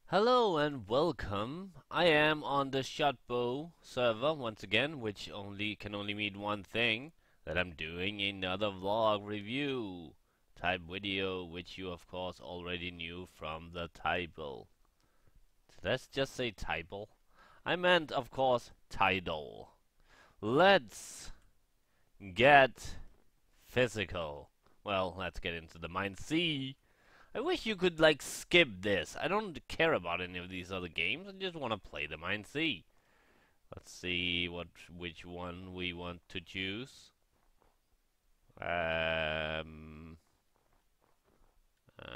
Hello and welcome. I am on the Shotbow server once again, which only mean one thing, that I'm doing another vlog review type video, which you of course already knew from the title. Let's just say title. I meant of course title. Let's get physical. Well, let's get into the mine. See, I wish you could, like, skip this. I don't care about any of these other games. I just want to play them and see. Let's see which one we want to choose. Um, uh,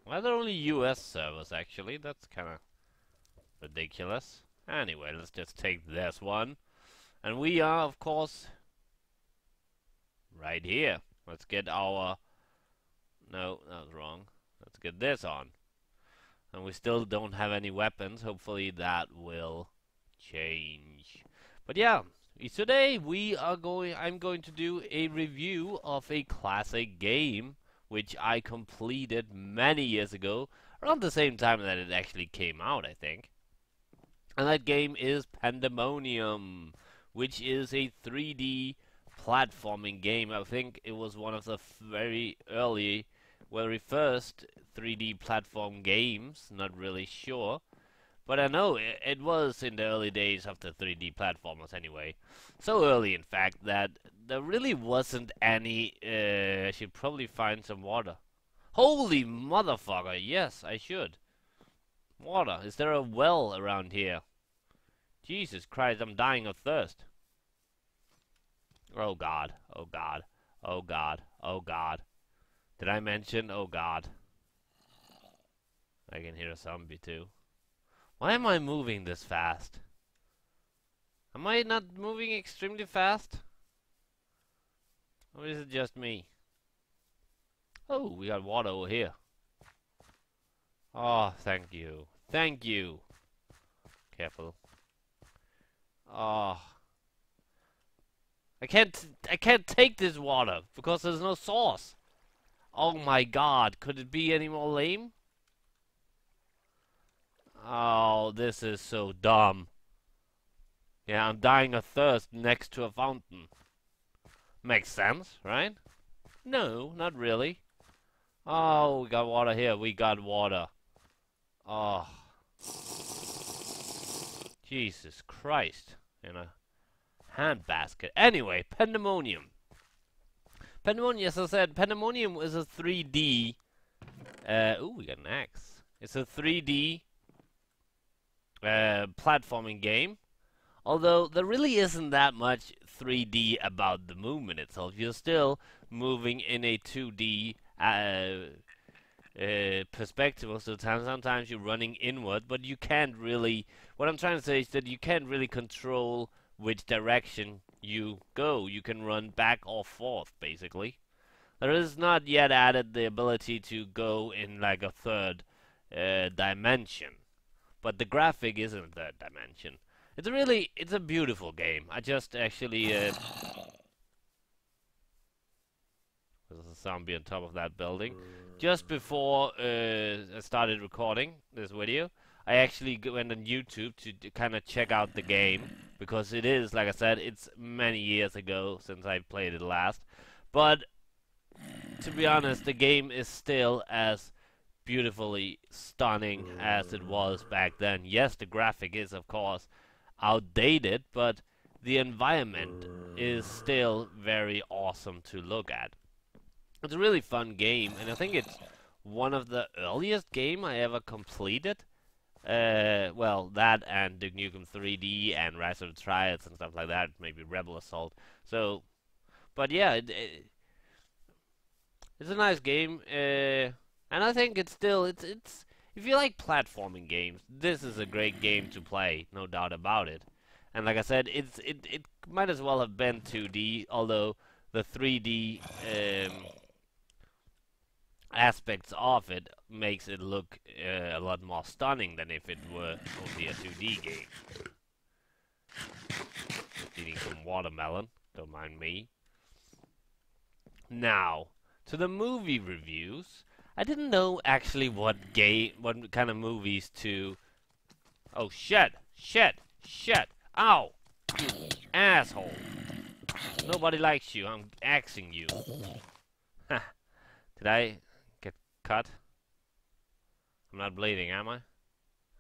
well, they're only US servers, actually. That's kind of ridiculous. Anyway, let's just take this one. And we are, of course, right here. Let's get our... No, that was wrong. Let's get this on. And we still don't have any weapons. Hopefully that will change. But yeah, today I'm going to do a review of a classic game which I completed many years ago, around the same time that it actually came out, I think. And that game is Pandemonium, which is a 3D platforming game. I think it was one of the very first 3D platform games, not really sure. But I know it was in the early days of the 3D platformers anyway. So early, in fact, that there really wasn't any... I should probably find some water. Holy motherfucker, yes, I should. Water. Is there a well around here? Jesus Christ, I'm dying of thirst. Oh God, oh God, oh God, oh God. Did I mention? Oh God. I can hear a zombie too. Why am I moving this fast? Am I not moving extremely fast? Or is it just me? Oh, we got water over here. Oh, thank you. Thank you. Careful. Oh. I can't take this water because there's no source. Oh my God, could it be any more lame? Oh, this is so dumb. Yeah, I'm dying of thirst next to a fountain. Makes sense, right? No, not really. Oh, we got water here. We got water. Oh. Jesus Christ. In a handbasket. Anyway, Pandemonium. Pandemonium, as I said, Pandemonium is a 3D... ooh, we got an axe. It's a 3D platforming game. Although there really isn't that much 3D about the movement itself. You're still moving in a 2D perspective most of the time. Sometimes you're running inward, but you can't really... What I'm trying to say is that you can't really control which direction you go. You can run back or forth, basically. There is not yet added the ability to go in like a third dimension. But the graphic is in a third dimension. It's a beautiful game. I just actually... there's a zombie on top of that building. Just before I started recording this video, I actually went on YouTube to kind of check out the game. Because it is, like I said, it's many years ago since I played it last. But, to be honest, the game is still as beautifully stunning as it was back then. Yes, the graphic is, of course, outdated, but the environment is still very awesome to look at. It's a really fun game, and I think it's one of the earliest game I ever completed. Well, that and Duke Nukem 3D and Rise of the Triads and stuff like that, maybe Rebel Assault. So, but yeah, it's a nice game, and I think it's still, it's if you like platforming games, this is a great game to play, no doubt about it. And like I said, it might as well have been 2D, although the 3D aspects of it makes it look a lot more stunning than if it were only a 2D game. Just eating some watermelon, don't mind me. Now, to the movie reviews. I didn't know actually what kind of movies to. Oh shit! Shit! Shit! Ow! You asshole! Nobody likes you. I'm axing you. Ha! Did I get cut? I'm not bleeding, am I?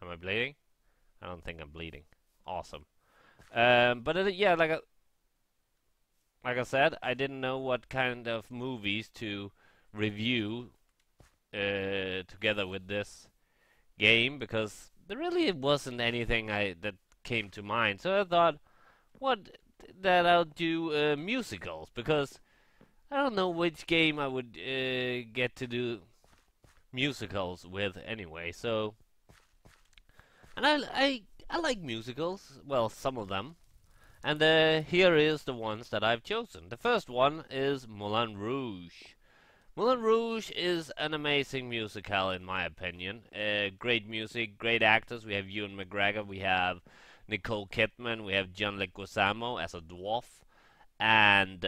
Am I bleeding? I don't think I'm bleeding. Awesome. But yeah, like I said, I didn't know what kind of movies to review together with this game because there really wasn't anything that came to mind. So I thought, what that I'll do musicals because I don't know which game I would get to do musicals with anyway. So, and I like musicals. Well, some of them. And here is the ones that I've chosen. The first one is Moulin Rouge. Moulin Rouge is an amazing musical, in my opinion. Great music, great actors. We have Ewan McGregor, we have Nicole Kidman, we have John Leguizamo as a dwarf, and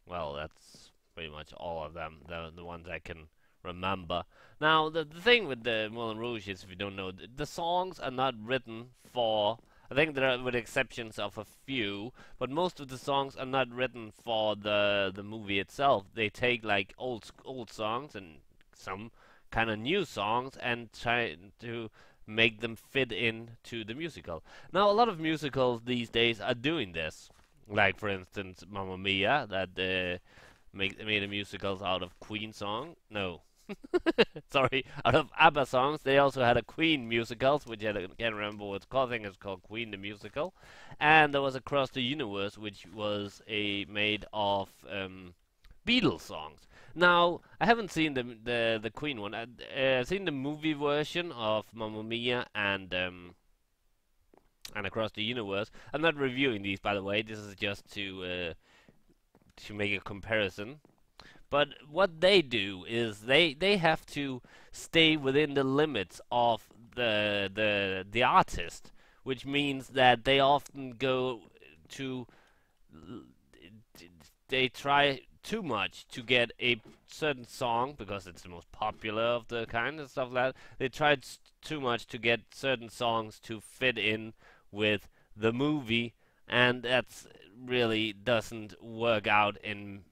well, that's pretty much all of them. The ones I can remember. Now, the thing with the Moulin Rouge is, if you don't know, the songs are not written for. I think there are, with exceptions of a few, but most of the songs are not written for the movie itself. They take like old songs and some kind of new songs and try to make them fit into the musical. Now, a lot of musicals these days are doing this. Like for instance, Mamma Mia, that made a musicals out of Queen song. No, sorry, out of ABBA songs. They also had a Queen musicals, which I can't remember what it's called. I think it's called Queen the Musical. And there was Across the Universe, which was made of Beatles songs. Now, I haven't seen the Queen one. I've seen the movie version of Mamma Mia and Across the Universe. I'm not reviewing these, by the way. This is just to make a comparison. But what they do is they have to stay within the limits of the artist, which means that they often go to they try too much to get a certain song because it's the most popular of the kind and stuff like that. They tried too much to get certain songs to fit in with the movie, and that's really doesn't work out in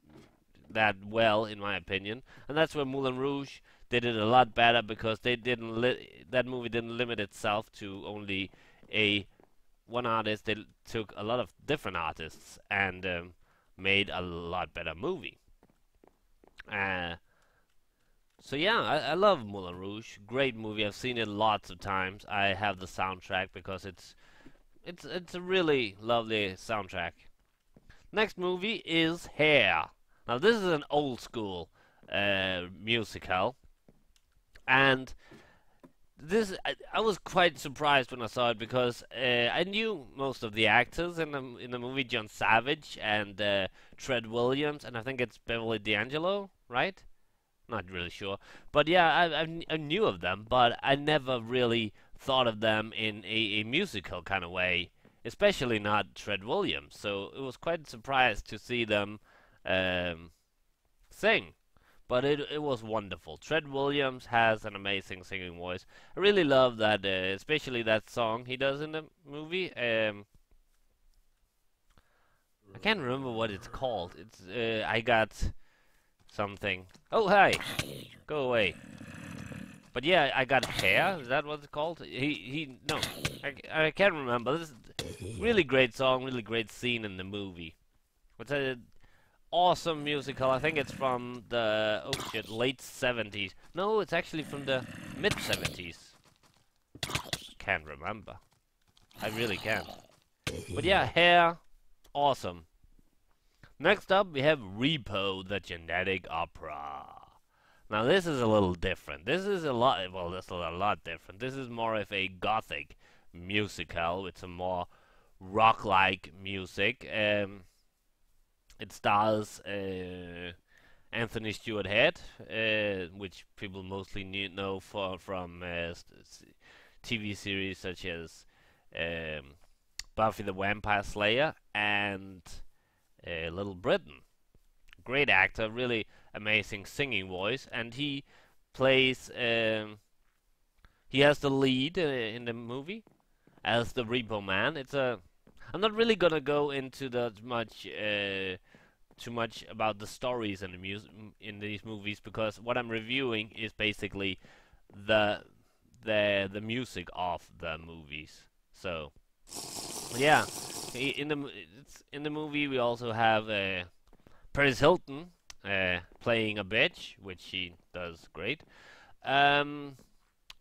that well, in my opinion. And that's where Moulin Rouge did it a lot better because they didn't that movie didn't limit itself to only a one artist. They took a lot of different artists and made a lot better movie. Uh, so yeah, I love Moulin Rouge. Great movie. I've seen it lots of times. I have the soundtrack because it's a really lovely soundtrack. Next movie is Hair. Now this is an old school musical, and I was quite surprised when I saw it because I knew most of the actors in the movie, John Savage and Tread Williams, and I think it's Beverly D'Angelo, right? Not really sure, but yeah, I knew of them, but I never really thought of them in a musical kind of way, especially not Tread Williams. So it was quite surprised to see them sing. But it was wonderful. Tread Williams has an amazing singing voice. I really love that, especially that song he does in the movie. I can't remember what it's called. It's I got something. Oh hi, go away. But yeah, I got hair. Is that what it's called? He no, I can't remember. This is really great song, really great scene in the movie. What's a awesome musical. I think it's from the late 70s. No, it's actually from the mid 70s. Can't remember. I really can't. But yeah, Hair, awesome. Next up, we have Repo, the Genetic Opera. Now this is a little different. This is a lot. Well, this is a lot different. This is more of a gothic musical with some more rock-like music. It stars Anthony Stewart Head, which people mostly know from TV series such as Buffy the Vampire Slayer and Little Britain. Great actor, really amazing singing voice, and he plays. He has the lead in the movie as the Repo Man. It's a. I'm not really gonna go into that much. Too much about the stories and the music in these movies, because what I'm reviewing is basically the the music of the movies. So yeah, in the movie we also have Paris Hilton playing a bitch, which she does great. Um,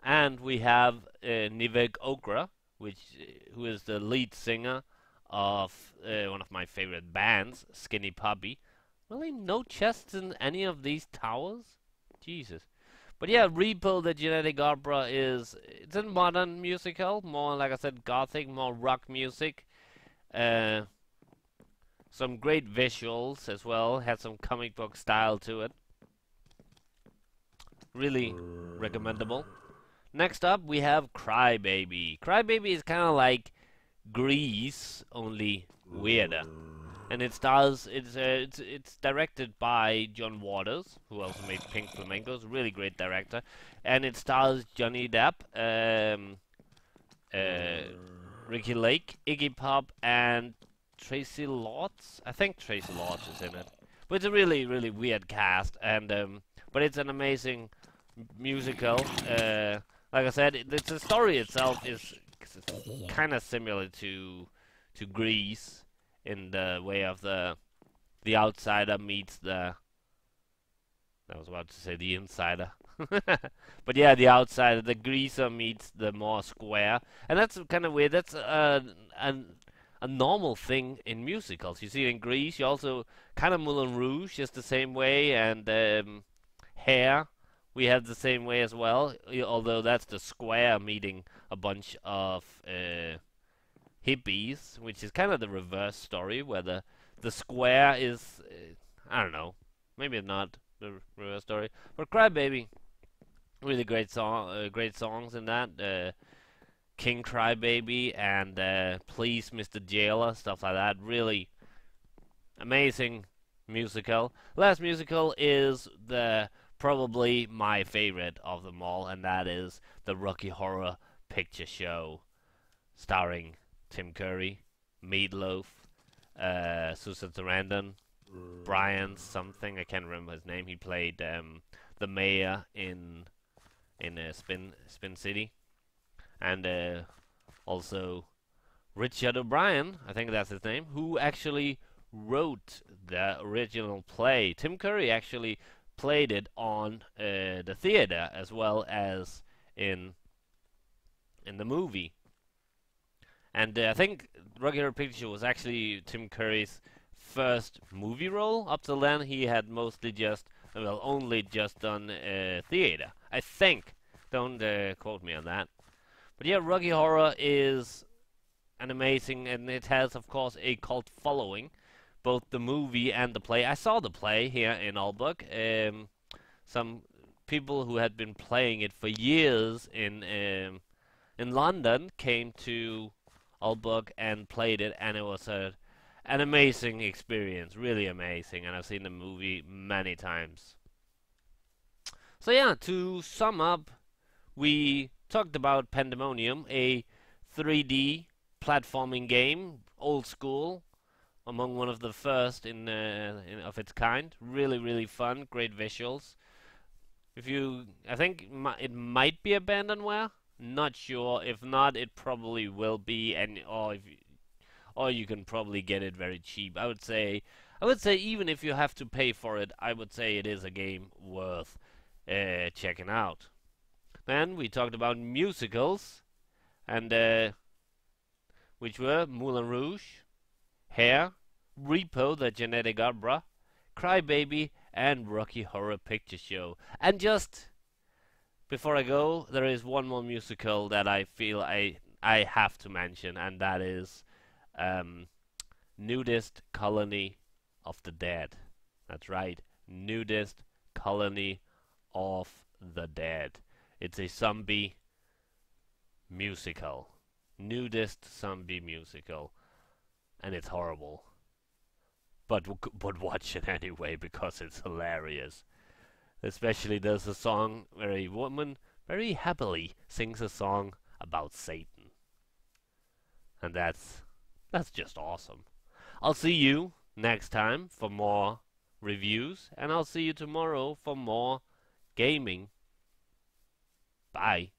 and we have Nivek Okra, who is the lead singer of one of my favorite bands, Skinny Puppy. Really, no chests in any of these towers? Jesus. But yeah, Repo the Genetic Opera it's a modern musical, more like I said, gothic, more rock music. Uh, some great visuals as well. Had some comic book style to it. Really recommendable. Next up, we have Crybaby. Crybaby is kind of like Grease, only weirder. And it's directed by John Waters, who also made Pink Flamingos, really great director. And it stars Johnny Depp, uh, Ricky Lake, Iggy Pop, and Tracy Lords. I think Tracy Lords is in it. But it's a really, really weird cast, and but it's an amazing musical. Like I said, the story itself is kind of similar to Grease in the way of the outsider meets the. I was about to say the insider. But yeah, the outsider, the greaser meets the more square, and that's kind of weird. That's a normal thing in musicals. You see it in Grease. You also kind of Moulin Rouge is the same way, and Hair we have the same way as well. Although that's the square meeting a bunch of hippies, which is kind of the reverse story, where the square is I don't know, maybe not the reverse story, but Crybaby, really great great songs in that. King Crybaby and Please Mr. Jailer, stuff like that. Really amazing musical. Last musical is the probably my favorite of them all, and that is the Rocky Horror Picture Show, starring Tim Curry, Meatloaf, Susan Sarandon, Brian something, I can't remember his name. He played the mayor in Spin City, and also Richard O'Brien, I think that's his name, who actually wrote the original play. Tim Curry actually played it on the theater as well as in the movie. And I think Rocky Horror Picture Show was actually Tim Curry's first movie role. Up till then, he had mostly just, well, only just done theater. I think. Don't quote me on that. But yeah, Rocky Horror is an amazing, and it has, of course, a cult following. Both the movie and the play. I saw the play here in Aalborg. Some people who had been playing it for years in London came to Aalborg and played it, and it was an amazing experience, really amazing. And I've seen the movie many times. So yeah, to sum up, we talked about Pandemonium, a 3D platforming game, old school, among one of the first of its kind. Really, really fun, great visuals. I think it might be abandonware. Not sure. If not, it probably will be, or you can probably get it very cheap. I would say even if you have to pay for it, I would say it is a game worth checking out. Then we talked about musicals, and which were Moulin Rouge, Hair, Repo the Genetic Opera, Crybaby, and Rocky Horror Picture Show. And just before I go, there is one more musical that I feel I have to mention, and that is Nudist Colony of the Dead. That's right, Nudist Colony of the Dead. It's a zombie musical. Nudist zombie musical. And it's horrible. but watch it anyway because it's hilarious. Especially there's a song where a woman very happily sings a song about Satan, and that's just awesome. I'll see you next time for more reviews, and I'll see you tomorrow for more gaming. Bye.